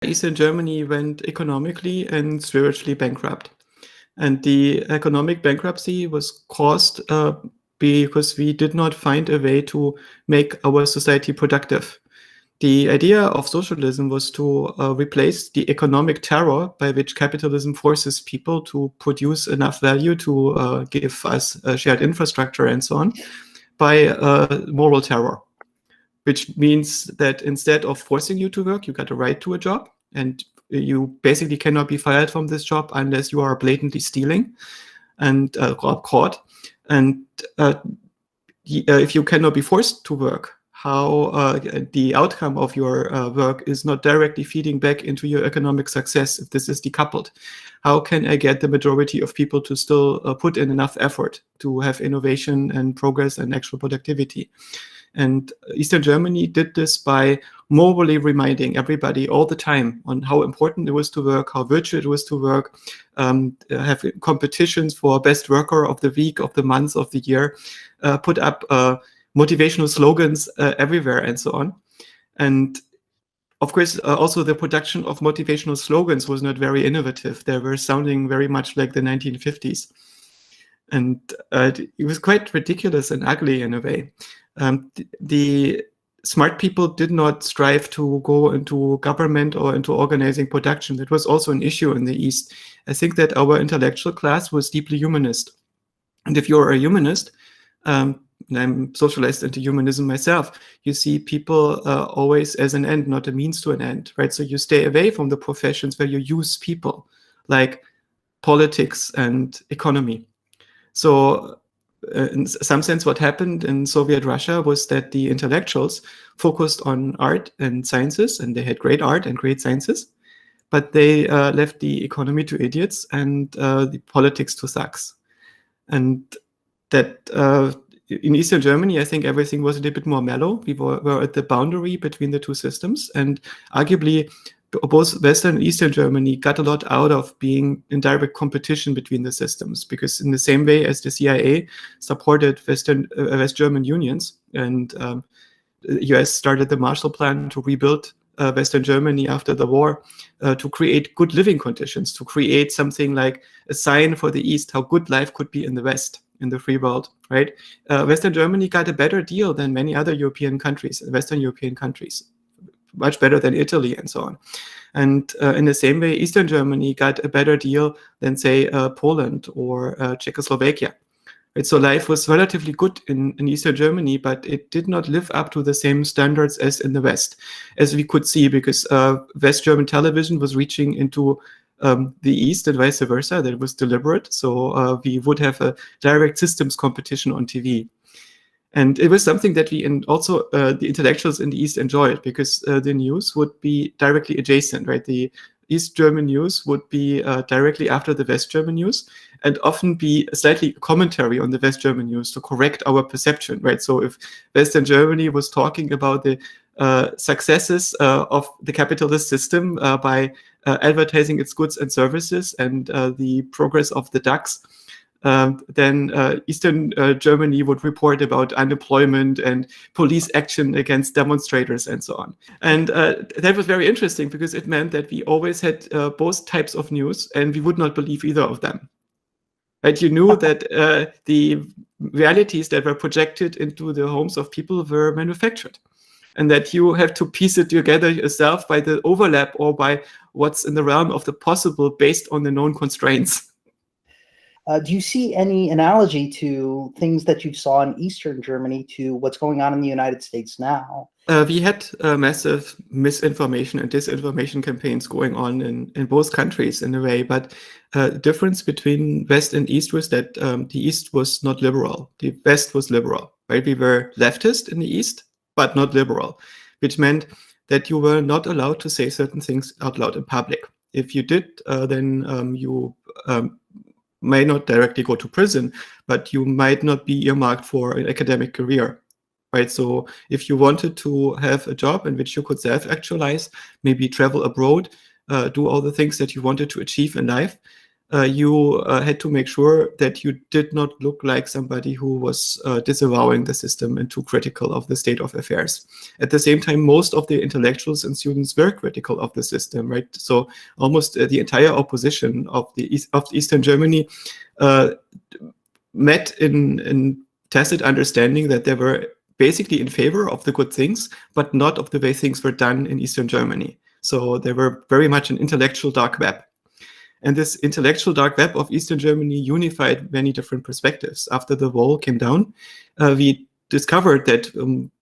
Eastern Germany went economically and spiritually bankrupt. And the economic bankruptcy was caused because we did not find a way to make our society productive. The idea of socialism was to replace the economic terror by which capitalism forces people to produce enough value to give us shared infrastructure and so on, by moral terror, which means that instead of forcing you to work, you got a right to a job, and you basically cannot be fired from this job unless you are blatantly stealing and caught. And if you cannot be forced to work, how the outcome of your work is not directly feeding back into your economic success, if this is decoupled. How can I get the majority of people to still put in enough effort to have innovation and progress and actual productivity? And Eastern Germany did this by morally reminding everybody all the time on how important it was to work, how virtuous it was to work, have competitions for best worker of the week, of the month, of the year, put up motivational slogans everywhere and so on. And of course, also the production of motivational slogans was not very innovative. They were sounding very much like the 1950s. And it was quite ridiculous and ugly in a way. The smart people did not strive to go into government or into organizing production. That was also an issue in the East. I think that our intellectual class was deeply humanist. And if you're a humanist, and I'm socialized into humanism myself, you see people always as an end, not a means to an end, right? So you stay away from the professions where you use people, like politics and economy. So in some sense, what happened in Soviet Russia was that the intellectuals focused on art and sciences, and they had great art and great sciences, but they left the economy to idiots and the politics to thugs. And that in Eastern Germany, I think everything was a little bit more mellow. We were at the boundary between the two systems, and arguably both Western and Eastern Germany got a lot out of being in direct competition between the systems, because in the same way as the CIA supported West German unions, and the US started the Marshall Plan to rebuild Western Germany after the war, to create good living conditions, to create something like a sign for the East, how good life could be in the West, in the free world, right? Western Germany got a better deal than many other European countries, Western European countries, much better than Italy and so on. And in the same way, Eastern Germany got a better deal than, say, Poland or Czechoslovakia. Right? So life was relatively good in Eastern Germany, but it did not live up to the same standards as in the West, as we could see, because West German television was reaching into the East and vice versa. That was deliberate. So we would have a direct systems competition on TV. And it was something that we, and also the intellectuals in the East enjoyed, because the news would be directly adjacent, right? The East German news would be directly after the West German news, and often be a slightly commentary on the West German news to correct our perception, right? So if Western Germany was talking about the successes of the capitalist system by advertising its goods and services and the progress of the DAX, then Eastern Germany would report about unemployment and police action against demonstrators and so on. And that was very interesting, because it meant that we always had both types of news, and we would not believe either of them. Right? You knew that the realities that were projected into the homes of people were manufactured, and that you have to piece it together yourself by the overlap or by what's in the realm of the possible based on the known constraints. Do you see any analogy to things that you saw in Eastern Germany to what's going on in the United States now? We had massive misinformation and disinformation campaigns going on in both countries in a way, but the difference between West and East was that the East was not liberal. The West was liberal, right? We were leftist in the East, but not liberal, which meant that you were not allowed to say certain things out loud in public. If you did, then you may not directly go to prison, but you might not be earmarked for an academic career, right? So if you wanted to have a job in which you could self-actualize, maybe travel abroad, do all the things that you wanted to achieve in life, you had to make sure that you did not look like somebody who was disavowing the system and too critical of the state of affairs. At the same time, most of the intellectuals and students were critical of the system, right? So almost the entire opposition of Eastern Germany met in tacit understanding that they were basically in favor of the good things, but not of the way things were done in Eastern Germany. So they were very much an intellectual dark web. And this intellectual dark web of Eastern Germany unified many different perspectives. After the wall came down, we discovered that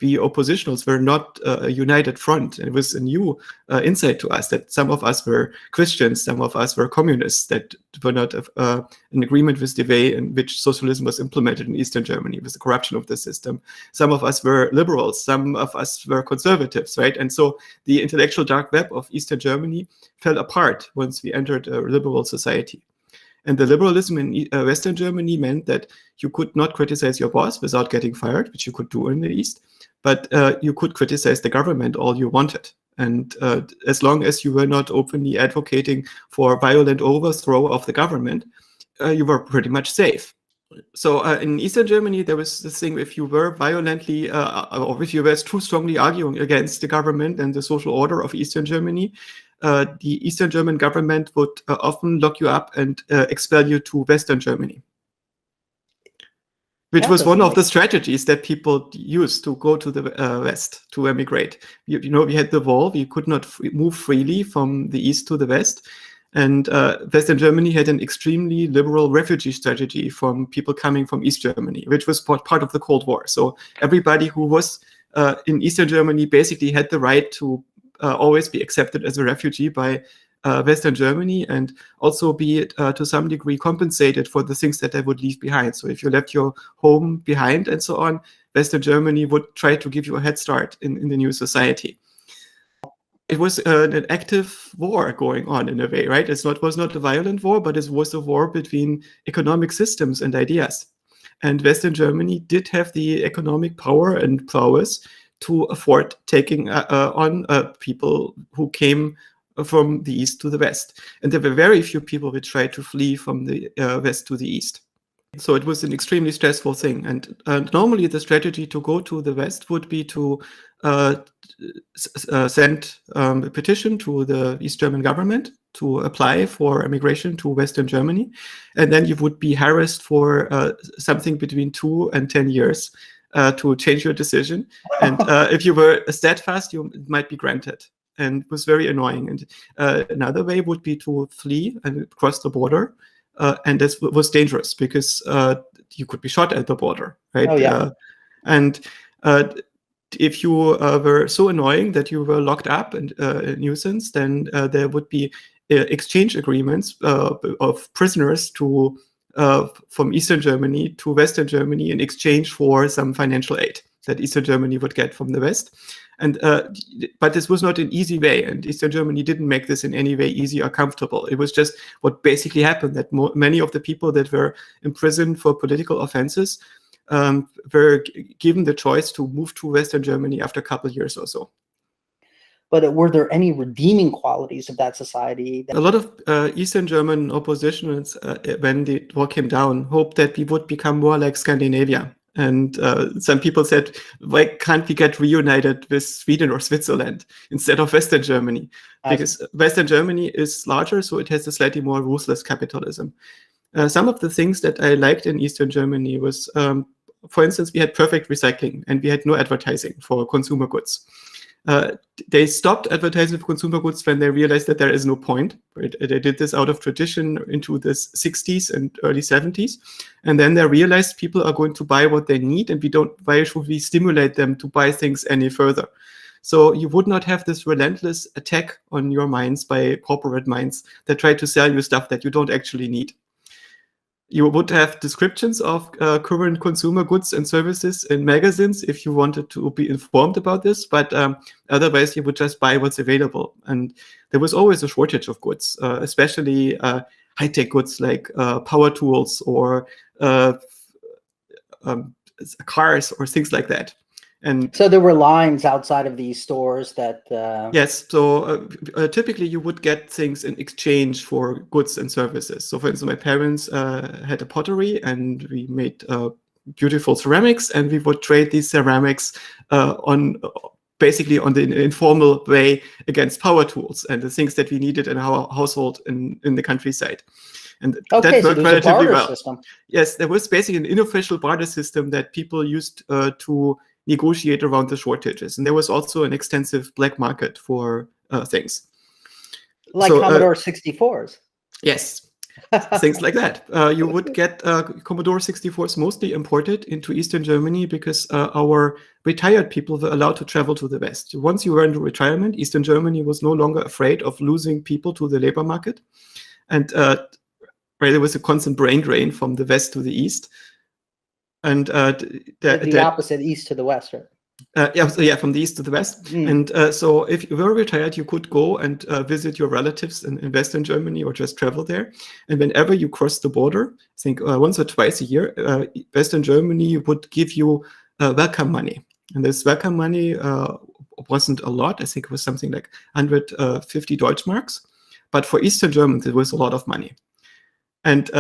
we oppositionals were not a united front. It was a new insight to us that some of us were Christians, some of us were communists, that were not in agreement with the way in which socialism was implemented in Eastern Germany, with the corruption of the system. Some of us were liberals, some of us were conservatives, right? And so the intellectual dark web of Eastern Germany fell apart once we entered a liberal society. And the liberalism in Western Germany meant that you could not criticize your boss without getting fired, which you could do in the East, but you could criticize the government all you wanted. And as long as you were not openly advocating for violent overthrow of the government, you were pretty much safe. So in Eastern Germany, there was this thing: if you were violently, or if you were too strongly arguing against the government and the social order of Eastern Germany, the Eastern German government would often lock you up and expel you to Western Germany, which was one of the strategies that people used to go to the West, to emigrate. You know, we had the wall, we could not move freely from the East to the West. And Western Germany had an extremely liberal refugee strategy from people coming from East Germany, which was part of the Cold War. So everybody who was in Eastern Germany basically had the right to always be accepted as a refugee by Western Germany, and also be to some degree compensated for the things that they would leave behind. So if you left your home behind and so on, Western Germany would try to give you a head start in the new society. It was an active war going on in a way, right? It was not a violent war, but it was a war between economic systems and ideas. And Western Germany did have the economic power and prowess to afford taking on people who came from the East to the West. And there were very few people who tried to flee from the West to the East. So it was an extremely stressful thing. And normally the strategy to go to the West would be to send a petition to the East German government to apply for emigration to Western Germany. And then you would be harassed for something between 2 and 10 years to change your decision. And if you were steadfast, it might be granted. And it was very annoying. And another way would be to flee and cross the border. And this was dangerous because you could be shot at the border, right? Oh, yeah. And if you were so annoying that you were locked up and a nuisance, then there would be exchange agreements of prisoners to from Eastern Germany to Western Germany in exchange for some financial aid that Eastern Germany would get from the West. And but this was not an easy way, and Eastern Germany didn't make this in any way easy or comfortable. It was just what basically happened, that many of the people that were imprisoned for political offenses were given the choice to move to Western Germany after a couple of years or so. But were there any redeeming qualities of that society? A lot of Eastern German oppositionals, when the war came down, hoped that we would become more like Scandinavia. And some people said, why can't we get reunited with Sweden or Switzerland instead of Western Germany? Because Western Germany is larger, so it has a slightly more ruthless capitalism. Some of the things that I liked in Eastern Germany was, for instance, we had perfect recycling and we had no advertising for consumer goods. They stopped advertising for consumer goods when they realized that there is no point. Right? They did this out of tradition into the 60s and early 70s. And then they realized people are going to buy what they need, and why should we stimulate them to buy things any further? So you would not have this relentless attack on your minds by corporate minds that try to sell you stuff that you don't actually need. You would have descriptions of current consumer goods and services in magazines if you wanted to be informed about this, but otherwise you would just buy what's available. And there was always a shortage of goods, especially high-tech goods like power tools or cars or things like that. And so there were lines outside of these stores that. Yes, so typically you would get things in exchange for goods and services. So, for instance, my parents had a pottery, and we made beautiful ceramics, and we would trade these ceramics on basically on the informal way against power tools and the things that we needed in our household in the countryside. And Okay, that so worked there was a relatively barter well. system. Yes, there was basically an unofficial barter system that people used to negotiate around the shortages. And there was also an extensive black market for things. Like Commodore 64s. Yes, things like that. You would get Commodore 64s mostly imported into Eastern Germany because our retired people were allowed to travel to the West. Once you were into retirement, Eastern Germany was no longer afraid of losing people to the labor market. And there was a constant brain drain from the West to the East. And the opposite, east to the west, right? Yeah, from the east to the west. And so if you were retired, you could go and visit your relatives in Western Germany or just travel there. And whenever you crossed the border, I think once or twice a year, Western Germany would give you welcome money. And this welcome money wasn't a lot. I think it was something like 150 Deutschmarks. But for Eastern Germans, it was a lot of money. And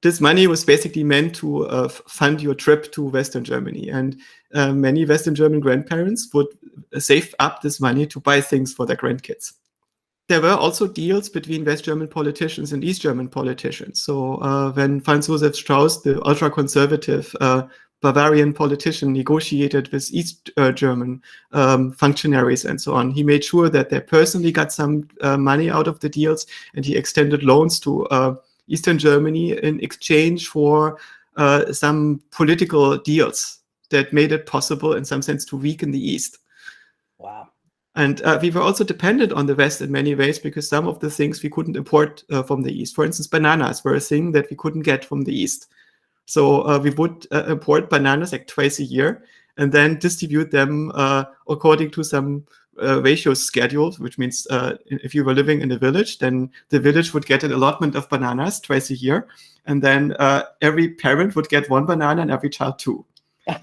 this money was basically meant to fund your trip to Western Germany. And many Western German grandparents would save up this money to buy things for their grandkids. There were also deals between West German politicians and East German politicians. So when Franz Josef Strauss, the ultra-conservative Bavarian politician, negotiated with East German functionaries and so on, he made sure that they personally got some money out of the deals, and he extended loans to Eastern Germany in exchange for some political deals that made it possible, in some sense, to weaken the East. Wow. And we were also dependent on the West in many ways, because some of the things we couldn't import from the East. For instance, bananas were a thing that we couldn't get from the East. So we would import bananas like twice a year and then distribute them according to some ratio schedule, which means if you were living in a village, then the village would get an allotment of bananas twice a year. And then every parent would get one banana and every child two.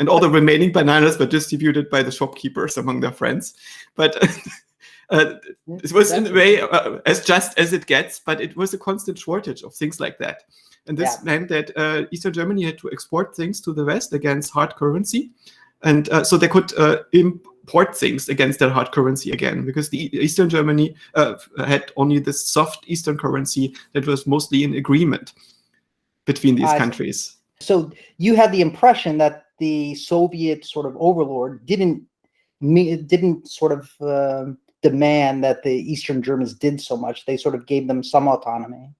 And all the remaining bananas were distributed by the shopkeepers among their friends. But it was in a way as just as it gets, but it was a constant shortage of things like that. And this meant that Eastern Germany had to export things to the West against hard currency. And so they could import things against their hard currency again, because the Eastern Germany had only this soft Eastern currency that was mostly in agreement between these countries. So you had the impression that the Soviet sort of overlord didn't sort of demand that the Eastern Germans did so much. They sort of gave them some autonomy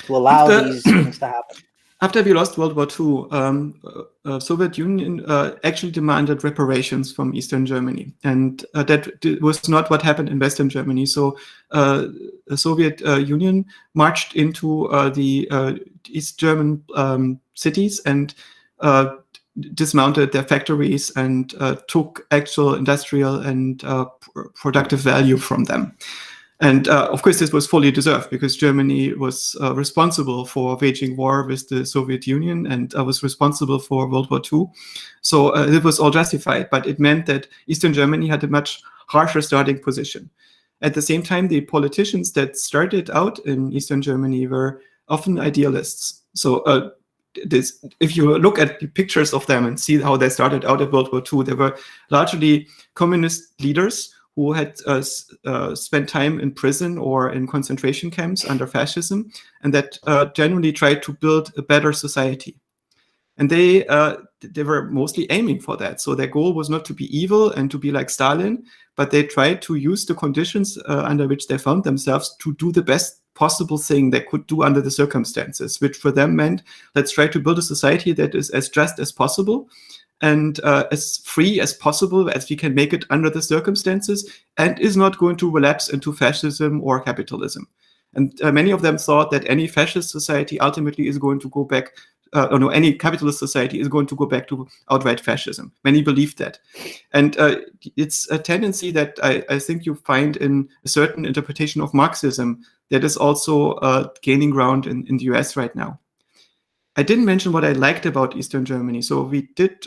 to allow these things to happen. After we lost World War II, Soviet Union actually demanded reparations from Eastern Germany, and that was not what happened in Western Germany. So the Soviet Union marched into the East German cities and dismounted their factories and took actual industrial and productive value from them. And of course, this was fully deserved, because Germany was responsible for waging war with the Soviet Union and was responsible for World War II. So it was all justified, but it meant that Eastern Germany had a much harsher starting position. At the same time, the politicians that started out in Eastern Germany were often idealists. So if you look at the pictures of them and see how they started out at World War II, they were largely communist leaders who had spent time in prison or in concentration camps under fascism, and that generally tried to build a better society. And they were mostly aiming for that. So their goal was not to be evil and to be like Stalin, but they tried to use the conditions under which they found themselves to do the best possible thing they could do under the circumstances, which for them meant, let's try to build a society that is as just as possible and as free as possible as we can make it under the circumstances, and is not going to relapse into fascism or capitalism. And many of them thought that any fascist society ultimately is going to go back, any capitalist society is going to go back to outright fascism. Many believed that. And it's a tendency that I think you find in a certain interpretation of Marxism that is also gaining ground in the US right now. I didn't mention what I liked about Eastern Germany. So we did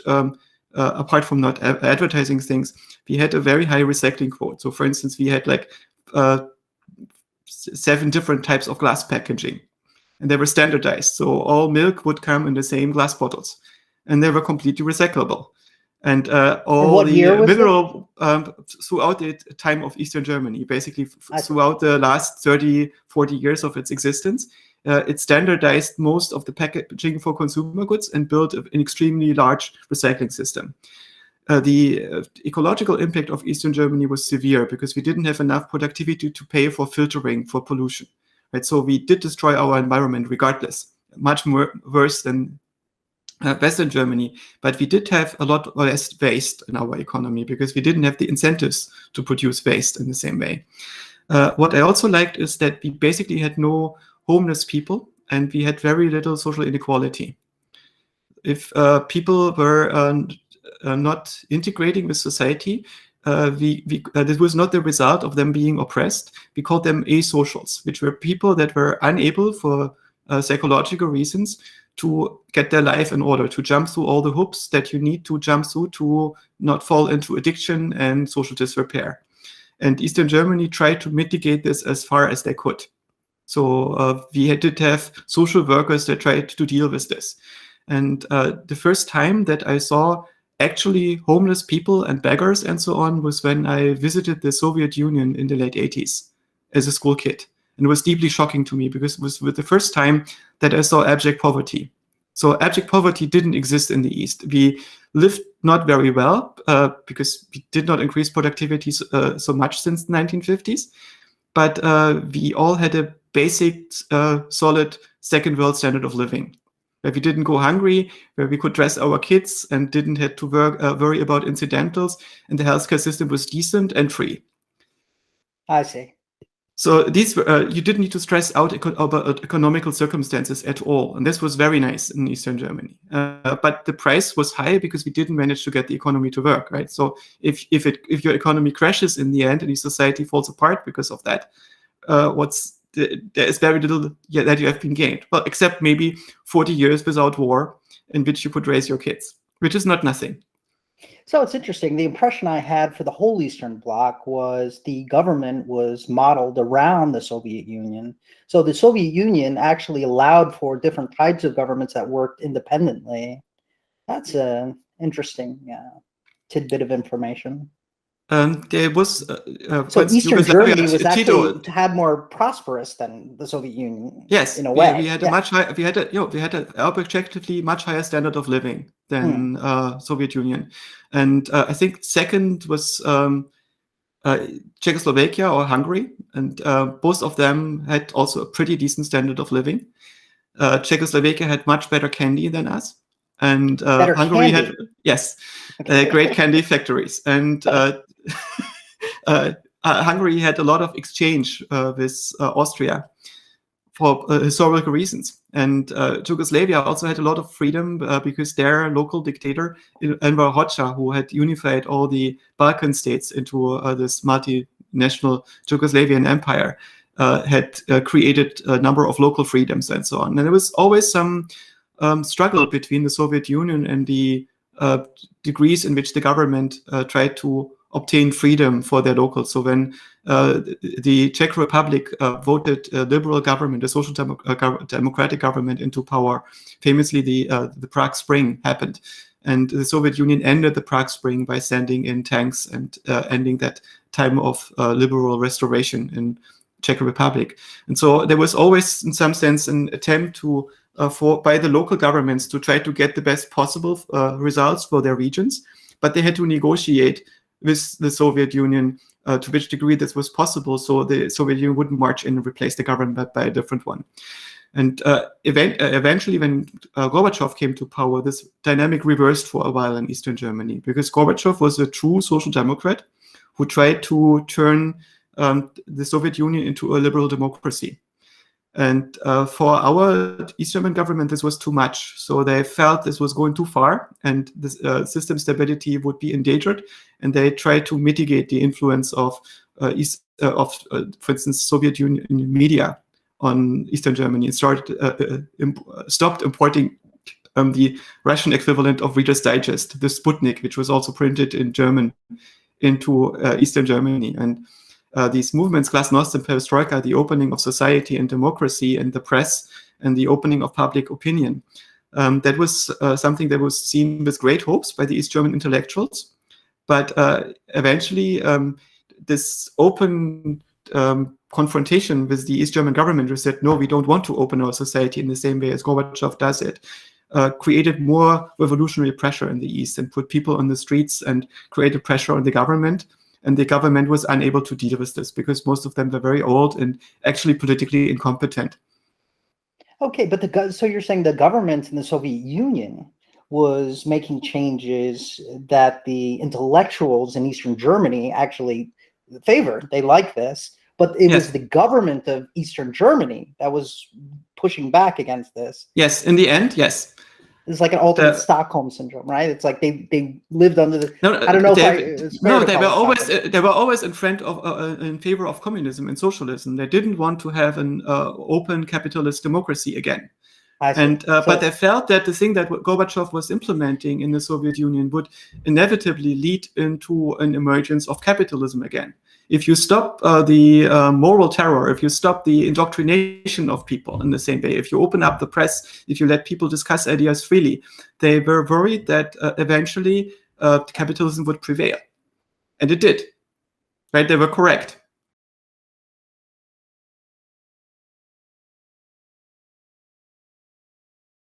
apart from not advertising things, we had a very high recycling quote. So for instance, we had like 7 different types of glass packaging, and they were standardized. So all milk would come in the same glass bottles, and they were completely recyclable. And all the mineral throughout the time of Eastern Germany, basically throughout the last 30, 40 years of its existence, it standardized most of the packaging for consumer goods and built an extremely large recycling system. The ecological impact of Eastern Germany was severe because we didn't have enough productivity to pay for filtering for pollution. Right? So we did destroy our environment regardless, much more worse than Western Germany, but we did have a lot less waste in our economy because we didn't have the incentives to produce waste in the same way. What I also liked is that we basically had no homeless people, and we had very little social inequality. If people were not integrating with society, this was not the result of them being oppressed. We called them asocials, which were people that were unable for psychological reasons to get their life in order, to jump through all the hoops that you need to jump through to not fall into addiction and social disrepair. And Eastern Germany tried to mitigate this as far as they could. So we did have social workers that tried to deal with this. And the first time that I saw actually homeless people and beggars and so on was when I visited the Soviet Union in the late 80s as a school kid. And it was deeply shocking to me because it was the first time that I saw abject poverty. So abject poverty didn't exist in the East. We lived not very well because we did not increase productivity so much since the 1950s. But we all had a basic, solid second world standard of living, where we didn't go hungry, where we could dress our kids and didn't have to worry about incidentals, and the healthcare system was decent and free. I see. So these you didn't need to stress out about economical circumstances at all, and this was very nice in Eastern Germany. But the price was high because we didn't manage to get the economy to work, right? So if your economy crashes in the end and your society falls apart because of that, there is very little that you have been gained. Well, except maybe 40 years without war in which you could raise your kids, which is not nothing. So it's interesting. The impression I had for the whole Eastern Bloc was the government was modeled around the Soviet Union. So the Soviet Union actually allowed for different types of governments that worked independently. That's an interesting tidbit of information. There was so Eastern Germany was actually had more prosperous than the Soviet Union. Yes, in a way. We had a much higher. We had an objectively much higher standard of living than Soviet Union, and I think second was Czechoslovakia or Hungary, and both of them had also a pretty decent standard of living. Czechoslovakia had much better candy than us. And Hungary had great candy factories, and Hungary had a lot of exchange with Austria for historical reasons, and Yugoslavia also had a lot of freedom because their local dictator Enver Hoxha, who had unified all the Balkan states into this multinational Yugoslavian empire, had created a number of local freedoms and so on. And there was always some struggle between the Soviet Union and the degrees in which the government tried to obtain freedom for their locals. So when the Czech Republic voted a liberal government, a social democratic government into power, famously the Prague Spring happened. And the Soviet Union ended the Prague Spring by sending in tanks and ending that time of liberal restoration in Czech Republic. And so there was always, in some sense, an attempt to by the local governments to try to get the best possible results for their regions, but they had to negotiate with the Soviet Union to which degree this was possible, so the Soviet Union wouldn't march in and replace the government by a different one. And eventually, when Gorbachev came to power, this dynamic reversed for a while in Eastern Germany, because Gorbachev was a true social democrat who tried to turn the Soviet Union into a liberal democracy. And for our East German government, this was too much. So they felt this was going too far, and this system stability would be endangered. And they tried to mitigate the influence of, for instance, Soviet Union media on Eastern Germany. It stopped importing the Russian equivalent of Reader's Digest, the Sputnik, which was also printed in German into Eastern Germany. And these movements, Glasnost and Perestroika, the opening of society and democracy and the press and the opening of public opinion, that was something that was seen with great hopes by the East German intellectuals. But eventually, this open confrontation with the East German government, who said, no, we don't want to open our society in the same way as Gorbachev does it, created more revolutionary pressure in the East and put people on the streets and created pressure on the government. And the government was unable to deal with this because most of them were very old and actually politically incompetent. Okay, but so you're saying the government in the Soviet Union was making changes that the intellectuals in Eastern Germany actually favored. They like this, but it was the government of Eastern Germany that was pushing back against this. Yes, in the end, yes. It's like an ultimate Stockholm syndrome, right? It's like they lived under the. I don't know they were always in favor of communism and socialism. They didn't want to have an open capitalist democracy again. But they felt that the thing that Gorbachev was implementing in the Soviet Union would inevitably lead into an emergence of capitalism again. If you stop the moral terror, if you stop the indoctrination of people in the same way, if you open up the press, if you let people discuss ideas freely, they were worried that eventually capitalism would prevail. And it did. Right? They were correct.